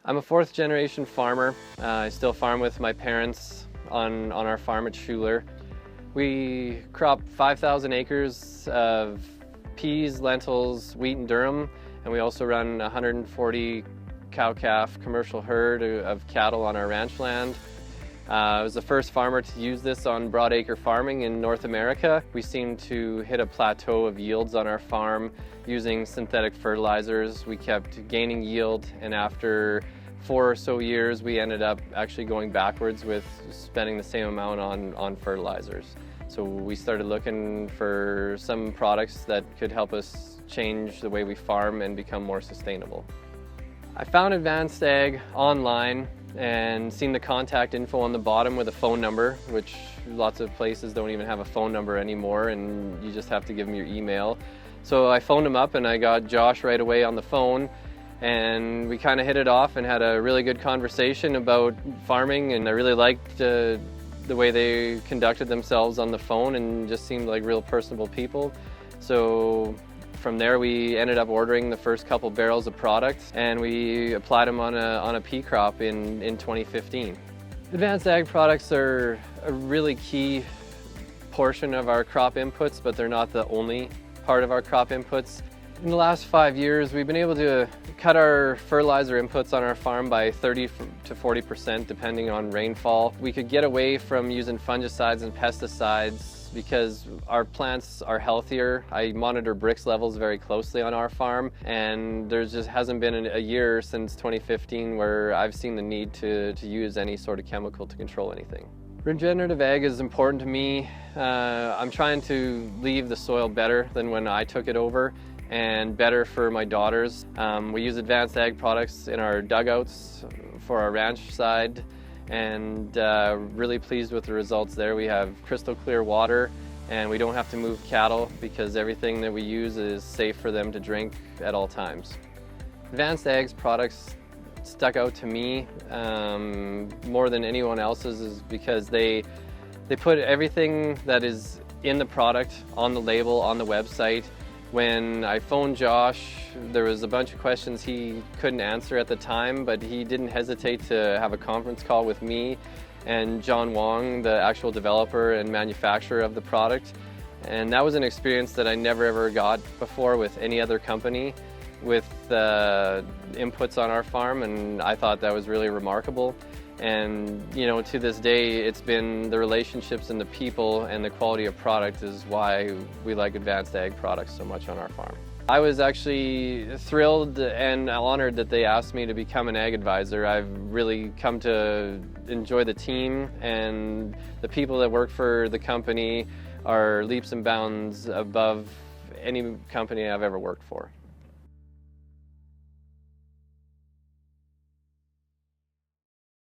I'm a fourth generation farmer. I still farm with my parents on our farm at Schuler. We crop 5,000 acres of peas, lentils, wheat, and durum, and we also run 140 cow-calf commercial herd of cattle on our ranch land. I was the first farmer to use this on broadacre farming in North America. We seemed to hit a plateau of yields on our farm using synthetic fertilizers. We kept gaining yield, and after 4 or so years we ended up actually going backwards with spending the same amount on fertilizers. So we started looking for some products that could help us change the way we farm and become more sustainable. I found Advanced Ag online and seen the contact info on the bottom with a phone number, which lots of places don't even have a phone number anymore, and you just have to give them your email. So I phoned him up and I got Josh right away on the phone, and we kind of hit it off and had a really good conversation about farming, and I really liked the way they conducted themselves on the phone and just seemed like real personable people. So from there we ended up ordering the first couple barrels of product, and we applied them on a pea crop in 2015. Advanced Ag products are a really key portion of our crop inputs, but they're not the only part of our crop inputs. In the last 5 years, we've been able to cut our fertilizer inputs on our farm by 30 to 40% depending on rainfall. We could get away from using fungicides and pesticides because our plants are healthier. I monitor Brix levels very closely on our farm, and there just hasn't been a year since 2015 where I've seen the need to use any sort of chemical to control anything. Regenerative ag is important to me. I'm trying to leave the soil better than when I took it over, and better for my daughters. We use Advanced Ag products in our dugouts for our ranch side, and really pleased with the results there. We have crystal clear water, and we don't have to move cattle because everything that we use is safe for them to drink at all times. Advanced Ag's products stuck out to me more than anyone else's is because they put everything that is in the product on the label, on the website. When I phoned Josh, there was a bunch of questions he couldn't answer at the time, but he didn't hesitate to have a conference call with me and John Wong, the actual developer and manufacturer of the product. And that was an experience that I never ever got before with any other company with inputs on our farm, and I thought that was really remarkable. And you know, to this day, it's been the relationships and the people and the quality of product is why we like Advanced Ag products so much on our farm. I was actually thrilled and honored that they asked me to become an ag advisor. I've really come to enjoy the team, and the people that work for the company are leaps and bounds above any company I've ever worked for.